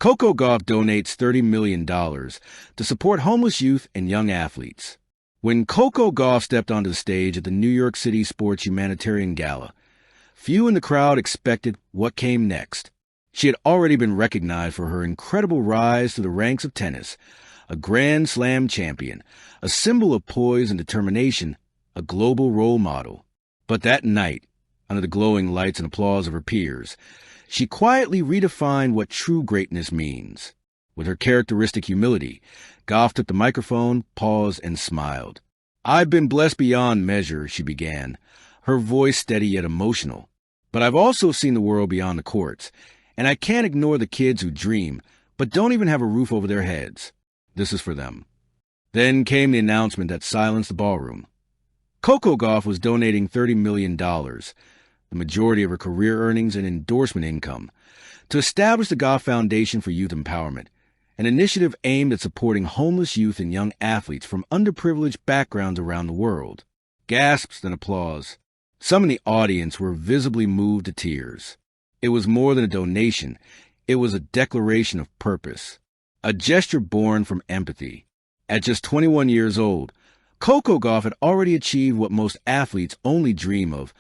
Coco Gauff donates $30 million to support homeless youth and young athletes. When Coco Gauff stepped onto the stage at the New York City Sports Humanitarian Gala, few in the crowd expected what came next. She had already been recognized for her incredible rise to the ranks of tennis, a Grand Slam champion, a symbol of poise and determination, a global role model. But that night, under the glowing lights and applause of her peers, she quietly redefined what true greatness means. With her characteristic humility, Gauff took the microphone, paused, and smiled. "I've been blessed beyond measure," she began, her voice steady yet emotional. "But I've also seen the world beyond the courts, and I can't ignore the kids who dream, but don't even have a roof over their heads. This is for them." Then came the announcement that silenced the ballroom. Coco Gauff was donating $30 million, the majority of her career earnings and endorsement income, to establish the Gauff Foundation for Youth Empowerment, an initiative aimed at supporting homeless youth and young athletes from underprivileged backgrounds around the world. Gasps and applause. Some in the audience were visibly moved to tears. It was more than a donation. It was a declaration of purpose, a gesture born from empathy. At just 21 years old, Coco Gauff had already achieved what most athletes only dream of: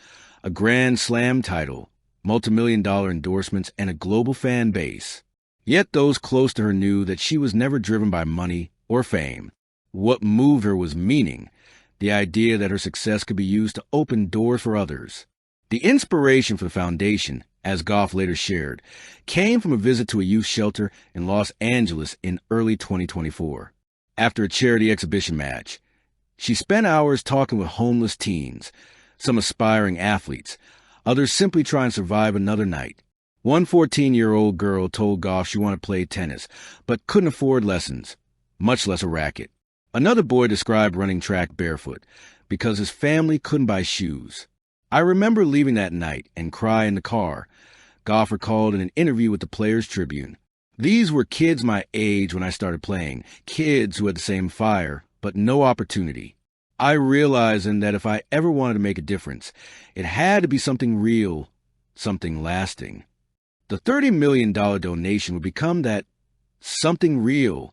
a Grand Slam title, multimillion-dollar endorsements, and a global fan base. Yet those close to her knew that she was never driven by money or fame. What moved her was meaning, the idea that her success could be used to open doors for others. The inspiration for the foundation, as Gauff later shared, came from a visit to a youth shelter in Los Angeles in early 2024. After a charity exhibition match, she spent hours talking with homeless teens, some aspiring athletes, others simply trying to survive another night. One 14-year-old girl told Gauff she wanted to play tennis, but couldn't afford lessons, much less a racket. Another boy described running track barefoot because his family couldn't buy shoes. "I remember leaving that night and cry in the car," Gauff recalled in an interview with the Players Tribune. "These were kids my age when I started playing, kids who had the same fire, but no opportunity. I realized then that if I ever wanted to make a difference, it had to be something real, something lasting." The $30 million donation would become that something real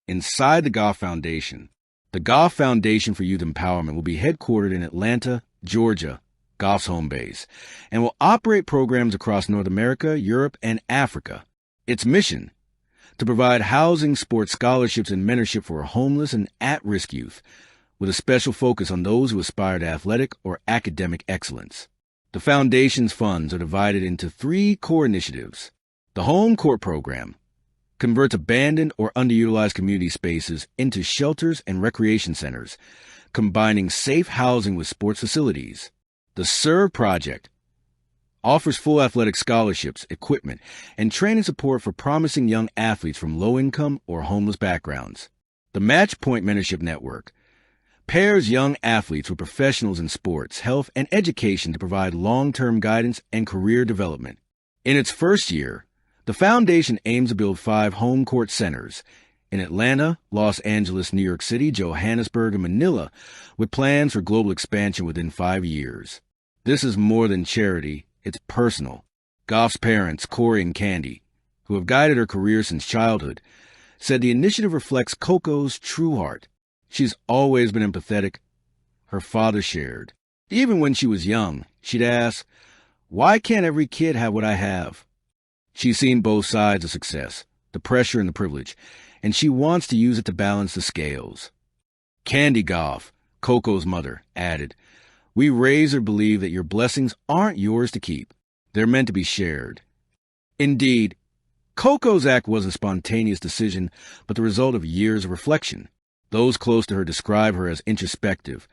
inside the Gauff Foundation. The Gauff Foundation for Youth Empowerment will be headquartered in Atlanta, Georgia, Gauff's home base, and will operate programs across North America, Europe, and Africa. Its mission: to provide housing, sports scholarships, and mentorship for homeless and at-risk youth, with a special focus on those who aspire to athletic or academic excellence. The Foundation's funds are divided into 3 core initiatives. The Home Court Program converts abandoned or underutilized community spaces into shelters and recreation centers, combining safe housing with sports facilities. The Serve Project offers full athletic scholarships, equipment, and training support for promising young athletes from low-income or homeless backgrounds. The Match Point Mentorship Network pairs young athletes with professionals in sports, health, and education to provide long-term guidance and career development. In its first year, the foundation aims to build 5 home court centers in Atlanta, Los Angeles, New York City, Johannesburg, and Manila, with plans for global expansion within 5 years. This is more than charity, it's personal. Gauff's parents, Corey and Candy, who have guided her career since childhood, said the initiative reflects Coco's true heart. She's always been empathetic, her father shared. Even when she was young, she'd ask, "Why can't every kid have what I have?" She's seen both sides of success, the pressure and the privilege, and she wants to use it to balance the scales. Candy Gauff, Coco's mother, added, "We raise or believe that your blessings aren't yours to keep. They're meant to be shared." Indeed, Coco's act was a spontaneous decision, but the result of years of reflection. Those close to her describe her as introspective,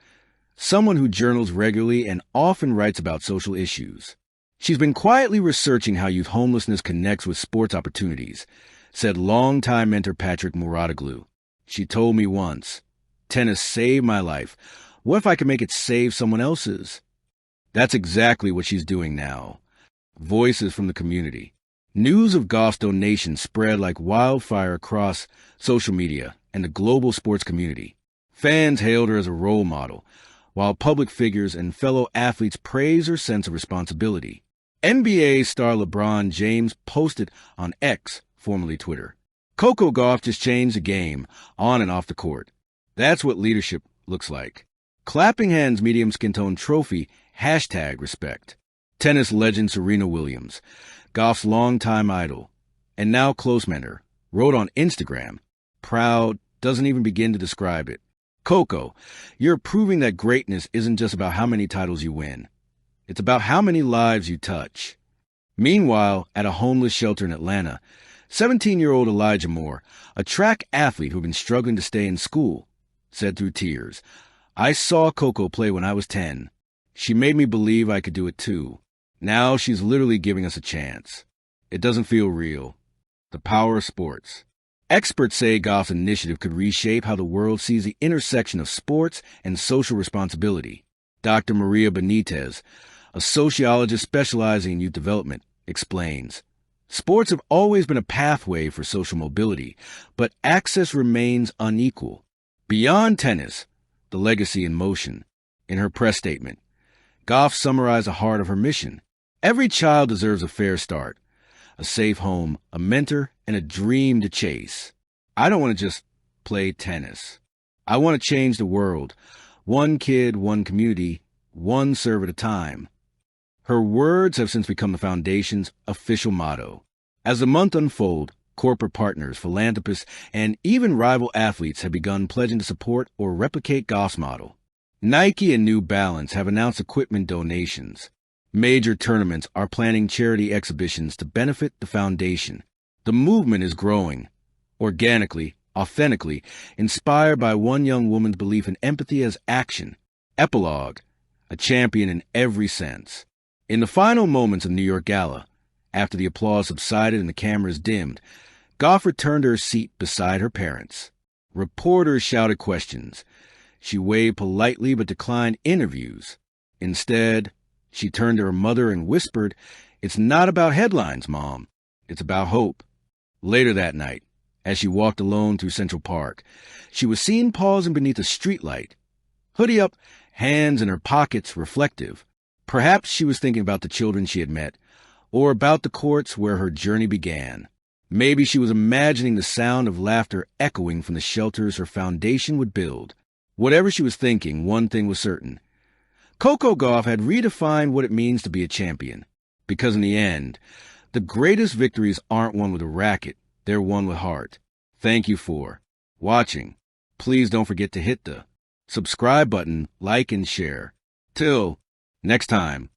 someone who journals regularly and often writes about social issues. She's been quietly researching how youth homelessness connects with sports opportunities, said longtime mentor Patrick Muradoglu. "She told me once, 'Tennis saved my life. What if I could make it save someone else's?'" That's exactly what she's doing now. Voices from the community. News of Gauff's donation spread like wildfire across social media and the global sports community. Fans hailed her as a role model, while public figures and fellow athletes praised her sense of responsibility. NBA star LeBron James posted on X, formerly Twitter. Coco Gauff just changed the game, on and off the court. That's what leadership looks like. Clapping hands medium skin tone trophy, #respect. Tennis legend Serena Williams, Gauff's longtime idol, and now close mentor, wrote on Instagram, proud, doesn't even begin to describe it. Coco, you're proving that greatness isn't just about how many titles you win. It's about how many lives you touch. Meanwhile, at a homeless shelter in Atlanta, 17-year-old Elijah Moore, a track athlete who'd been struggling to stay in school, said through tears, "I saw Coco play when I was 10. She made me believe I could do it too. Now she's literally giving us a chance. It doesn't feel real." The power of sports. Experts say Gauff's initiative could reshape how the world sees the intersection of sports and social responsibility. Dr. Maria Benitez, a sociologist specializing in youth development, explains, "Sports have always been a pathway for social mobility, but access remains unequal. Beyond tennis, the legacy in motion." In her press statement, Gauff summarized the heart of her mission. Every child deserves a fair start, a safe home, a mentor, and a dream to chase. I don't want to just play tennis. I want to change the world. One kid, one community, one serve at a time. Her words have since become the Foundation's official motto. As the month unfolds, corporate partners, philanthropists, and even rival athletes have begun pledging to support or replicate Gauff's model. Nike and New Balance have announced equipment donations. Major tournaments are planning charity exhibitions to benefit the foundation. The movement is growing, organically, authentically, inspired by one young woman's belief in empathy as action. Epilogue, a champion in every sense. In the final moments of New York Gala, after the applause subsided and the cameras dimmed, Gauff returned to her seat beside her parents. Reporters shouted questions. She waved politely but declined interviews. Instead, she turned to her mother and whispered, "It's not about headlines, Mom. It's about hope." Later that night, as she walked alone through Central Park, she was seen pausing beneath a streetlight, hoodie up, hands in her pockets, reflective. Perhaps she was thinking about the children she had met, or about the courts where her journey began. Maybe she was imagining the sound of laughter echoing from the shelters her foundation would build. Whatever she was thinking, one thing was certain. Coco Gauff had redefined what it means to be a champion. Because in the end, the greatest victories aren't won with a racket, they're won with heart. Thank you for watching. Please don't forget to hit the subscribe button, like, and share. Till next time.